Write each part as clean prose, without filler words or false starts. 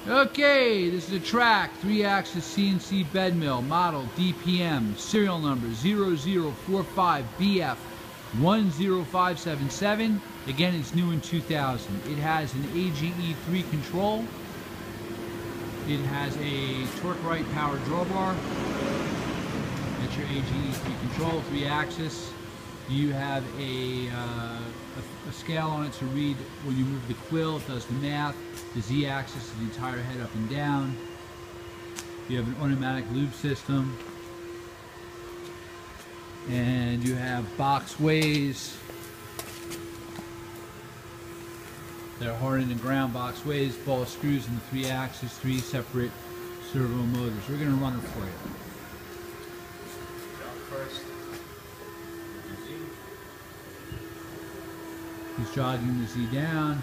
Okay, this is a TRAK 3-axis CNC bed mill, model DPM, serial number 0045BF10577. Again, it's new in 2000. It has an AGE3 control. It has a torque right power drawbar. That's your AGE3 control, 3-axis. You have a scale on it to read when you move the quill. It does the math. The Z-axis is the entire head up and down. You have an automatic lube system. And you have box ways. They're hardened and ground box ways, ball screws in the 3-axis, 3 separate servo motors. We're going to run it for you. First. He's jogging the Z down,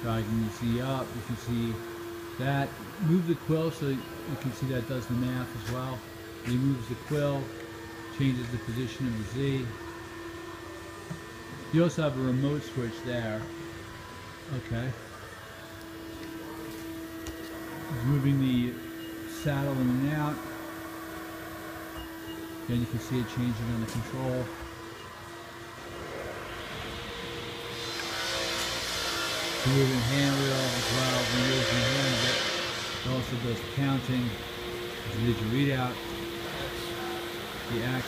jogging the Z up. You can see that. Move the quill so you can see that does the math as well. He moves the quill, changes the position of the Z. You also have a remote switch there. Okay. He's moving the saddle in and out. Then you can see it changing on the control. Moving hand wheel as well. When you're using the hand, it also does the counting. You did your readout. The X.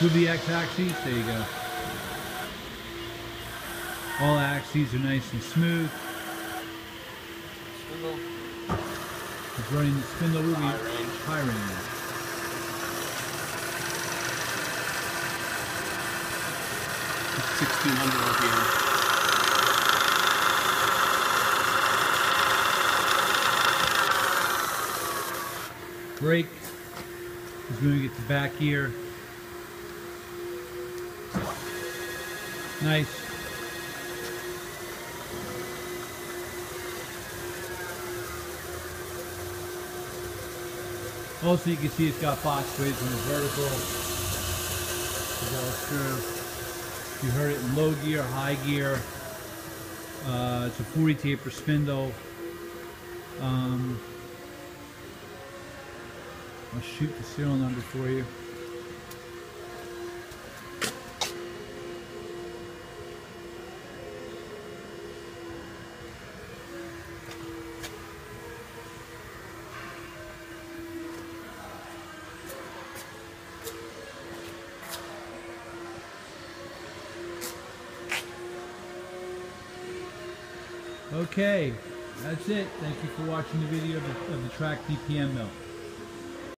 Move the X axis. There you go. All axes are nice and smooth. Spindle. It's running the spindle movie. High range. 1600 RPM. Brake is moving it to back gear. Nice. Also, you can see it's got box ways on the vertical. You heard it in low gear, high gear. It's a 40 taper spindle. I'll shoot the serial number for you. Okay, that's it. Thank you for watching the video of the TRAK DPM mill.